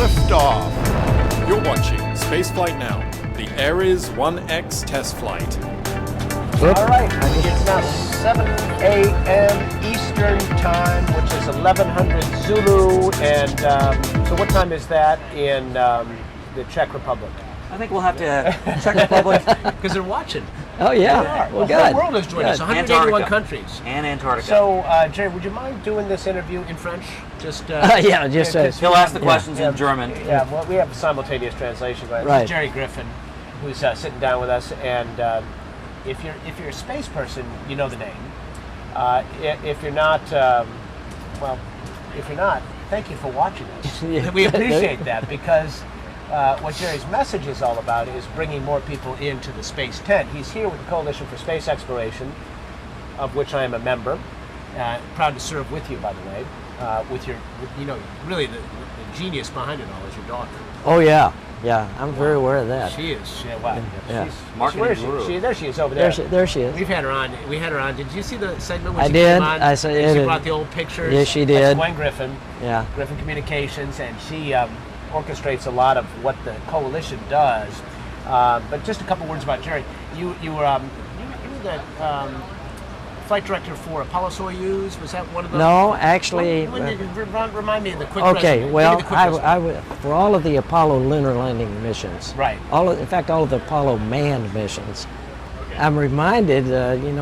Liftoff! You're watching Spaceflight Now, the Ares 1X test flight. All right, it's now 7 a.m. Eastern Time, which is 1100 Zulu, and so what time is that in the Czech Republic? I think we'll have to Czech Republic because they're watching. Oh yeah, well, the good. whole world is joining us. 181 countries and Antarctica. So, Jerry, would you mind doing this interview in French? Just yeah, just he'll ask the questions in German. Yeah, well, we have simultaneous translation. Right. This is Gerry Griffin, who's sitting down with us, and if you're a space person, you know the name. If you're not, thank you for watching us. We appreciate that because. What Jerry's message is all about is bringing more people into the space tent. He's here with the Coalition for Space Exploration, of which I am a member. Proud to serve with you, by the way. Really the genius behind it all is your daughter. Oh yeah, I'm very aware of that. She is. Wow. Yeah. She's marketing guru. There she is over there. There she is. We had her on. Did you see the segment when I she did. came on? I saw it. She brought the old pictures. Yes, she did. That's Gwen Griffin. Yeah. Griffin Communications, and she orchestrates a lot of what the coalition does. But just a couple words about Jerry. You were the flight director for Apollo Soyuz. Was that one of the? No, actually. Remind me of the quick. Okay, resume. well, I for all of the Apollo lunar landing missions. Right. All of the Apollo manned missions. I'm reminded,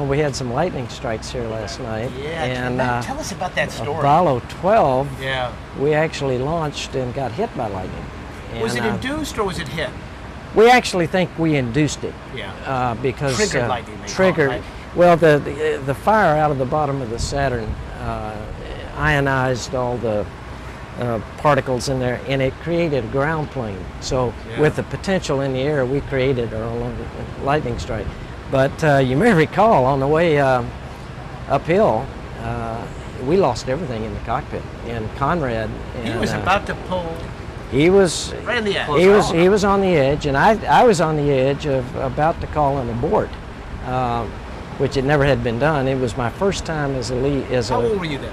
we had some lightning strikes here last night. Yeah, and tell us about that story. Apollo 12, yeah, we actually launched and got hit by lightning. Was it induced or was it hit? We actually think we induced it. Yeah. Because triggered lightning. Triggered. Right? Well, the fire out of the bottom of the Saturn ionized all the particles in there, and it created a ground plane. So with the potential in the air, we created our own lightning strike. But you may recall on the way uphill, we lost everything in the cockpit. And Conrad, he was about to pull. He was right on the edge. He was on the edge, and I was on the edge of about to call an abort, which it never had been done. It was my first time as a lead. How old were you then?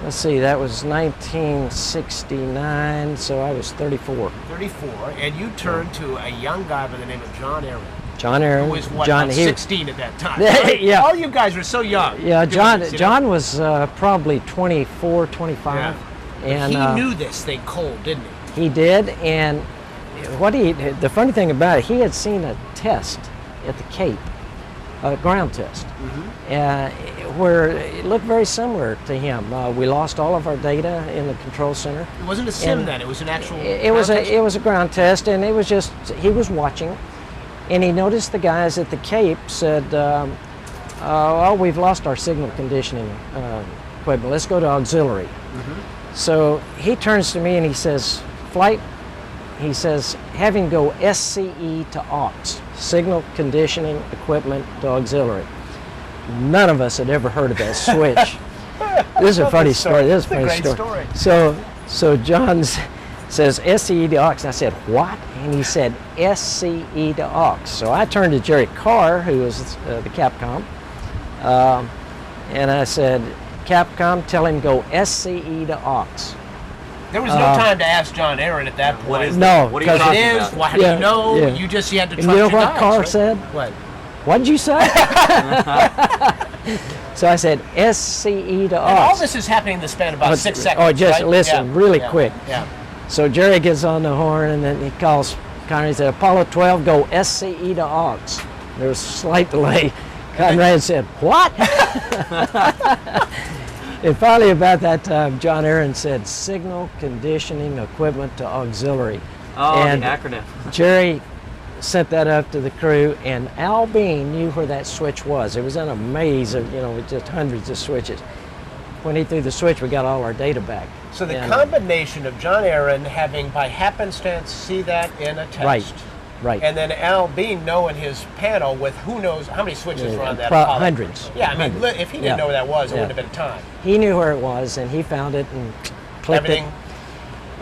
Let's see, that was 1969, so I was 34. 34, and you turned to a young guy by the name of John Aaron. John Aaron. Who was what, 16 at that time, right? Yeah. All you guys were so young. Yeah, John was probably 24, 25. Yeah. And he knew this thing cold, didn't he? He did, and the funny thing about it, he had seen a test at the Cape, a ground test, where it looked very similar to him. We lost all of our data in the control center. It wasn't a sim then; it was an actual. It was a ground test, and it was just he was watching, and he noticed the guys at the Cape said, "Oh, we've lost our signal conditioning equipment. Let's go to auxiliary." So he turns to me and he says, "Flight," he says, "have him go SCE to aux, signal conditioning equipment to auxiliary." None of us had ever heard of that switch. This is a funny story. This is a funny story. So John says SCE to aux. And I said, "What?" And he said SCE to aux. So I turned to Jerry Carr, who was the Capcom, and I said, "Capcom, tell him go SCE to aux." There was no time to ask John Aaron at that point. What is no, what are you talking about? How do you know? Yeah. You had to trust you know your what guys, Carr right? said? What? What'd you say? So I said SCE to aux. And all this is happening in the span of about 6 seconds. Oh, just right? listen, really quick. Yeah. So Jerry gets on the horn and then he calls Conrad and said, "Apollo 12, go SCE to aux." There was a slight delay. Conrad said, "What?" And finally, about that time, John Aaron said, "Signal conditioning equipment to auxiliary." Oh, and the acronym. Jerry sent that up to the crew, and Al Bean knew where that switch was. It was in a maze of, with just hundreds of switches. When he threw the switch, we got all our data back. So the combination of John Aaron having, by happenstance, see that in a test. Right. And then Al Bean knowing his panel with who knows how many switches were on that Apollo. Hundreds. Yeah, I mean, if he didn't know where that was, it wouldn't have been time. He knew where it was, and he found it and clicked Everything.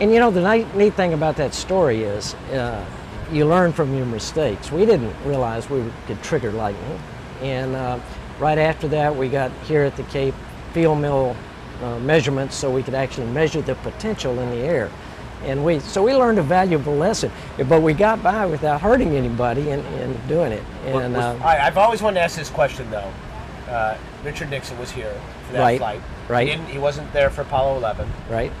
it. And the neat thing about that story is you learn from your mistakes. We didn't realize we could trigger lightning. And right after that, we got here at the Cape field mill measurements so we could actually measure the potential in the air. And we learned a valuable lesson, but we got by without hurting anybody in doing it. And All right, I've always wanted to ask this question, though. Richard Nixon was here for that flight. Right. He wasn't there for Apollo 11. right.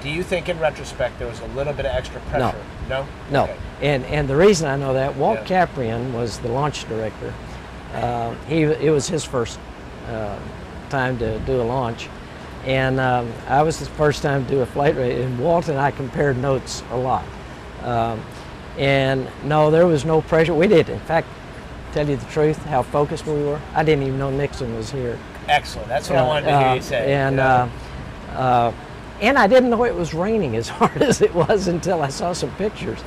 Do you think, in retrospect, there was a little bit of extra pressure? No. No. Okay. And the reason I know that, Walt Yeah. Caprian was the launch director. It was his first time to do a launch, and I was the first time to do a flight rate. And Walt and I compared notes a lot. And no, there was no pressure. We did, in fact, tell you the truth, how focused we were. I didn't even know Nixon was here. Excellent. That's what I wanted to hear you say. And I didn't know it was raining as hard as it was until I saw some pictures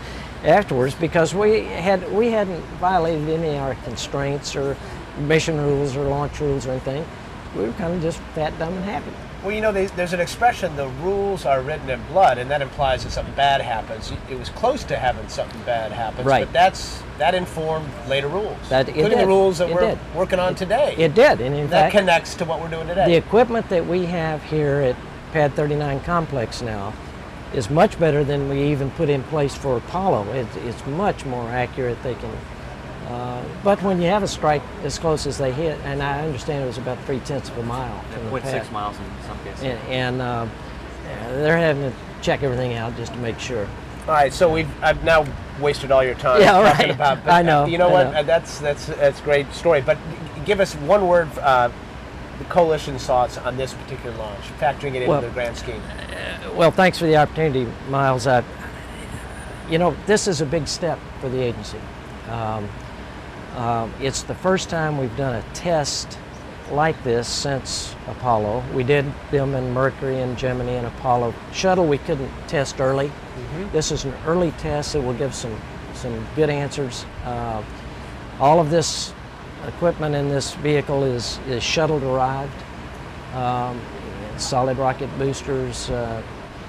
afterwards, because we hadn't violated any of our constraints or mission rules or launch rules or anything. We were kind of just fat, dumb, and happy. Well, you know, there's an expression, the rules are written in blood, and that implies that something bad happens. It was close to having something bad happen, Right. but that informed later rules, That- it including the did. rules that It we're did. working on today. It did, and in that fact, connects to what we're doing the today. equipment that we have here at Pad 39 Complex now is much better than we even put in place for Apollo. It's much more accurate. They can, but when you have a strike as close as they hit, and I understand it was about 0.3 of a mile from the 0.6 pad, miles in some cases. and they're having to check everything out just to make sure. All right, so I've now wasted all your time Yeah, talking right. about. But, I know, You know I what? know. That's a great story. But give us one word. The coalition's thoughts on this particular launch, factoring it into Well, the grand scheme. Well, thanks for the opportunity, Miles. This is a big step for the agency. It's the first time we've done a test like this since Apollo. We did them in Mercury and Gemini and Apollo. Shuttle we couldn't test early. This is an early test that will give some good answers. All of this equipment in this vehicle is shuttle derived. Solid rocket boosters,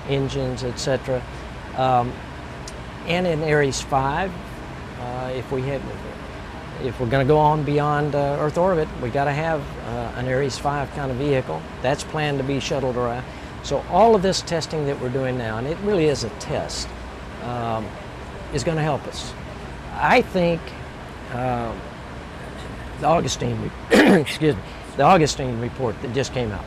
engines, etc. And in Ares 5, if we're going to go on beyond Earth orbit, we got to have an Ares 5 kind of vehicle. That's planned to be shuttle derived. So all of this testing that we're doing now, and it really is a test, is going to help us. I think the Augustine, excuse me, the Augustine report that just came out.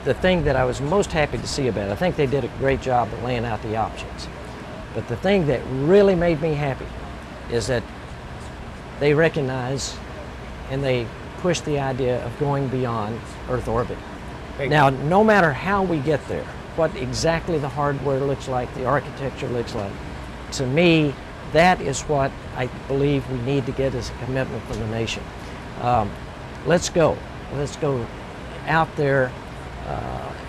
The thing that I was most happy to see about it, I think they did a great job of laying out the options. But the thing that really made me happy is that they recognize and they push the idea of going beyond Earth orbit. Now, no matter how we get there, what exactly the hardware looks like, the architecture looks like, to me, that is what I believe we need to get as a commitment from the nation. Let's go. Let's go out there.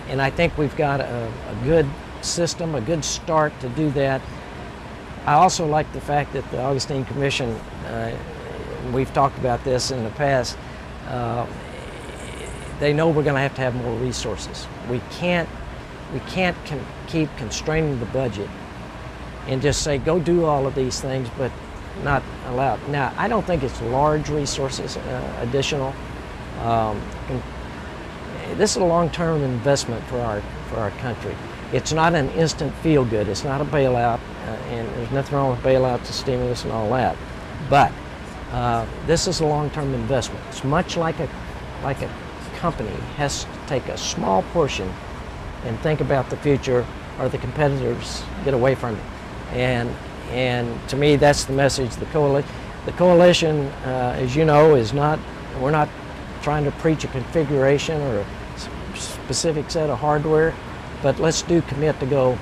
And I think we've got a good system, a good start to do that. I also like the fact that the Augustine Commission, we've talked about this in the past, they know we're going to have more resources. We can't keep constraining the budget and just say, go do all of these things, but not allowed. Now, I don't think it's large resources, additional. This is a long-term investment for our country. It's not an instant feel-good. It's not a bailout, and there's nothing wrong with bailouts and stimulus and all that. But this is a long-term investment. It's much like a company has to take a small portion and think about the future, or the competitors get away from it. And to me, that's the message. The coalition, as you know, we're not trying to preach a configuration or a specific set of hardware, but let's commit to go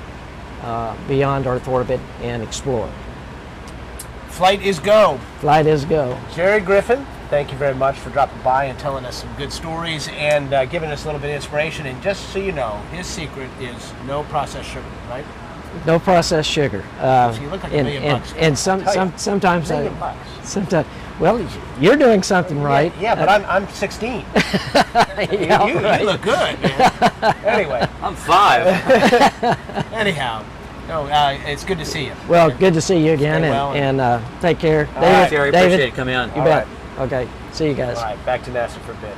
beyond Earth orbit and explore. Flight is go. Flight is go. Gerry Griffin, thank you very much for dropping by and telling us some good stories and giving us a little bit of inspiration. And just so you know, his secret is no processed sugar, right? No processed sugar. So you look like $1 million. And sometimes $1 million. sometimes. Well, you're doing something right. Yeah, but I'm 16. Yeah, you right. look good, man. Anyway. I'm 5. Anyhow, no, it's good to see you. Well, good to see you again, Stay well and take care. right, Jerry, David, appreciate it coming on. you bet. Okay, see you guys. All right, back to NASA for a bit.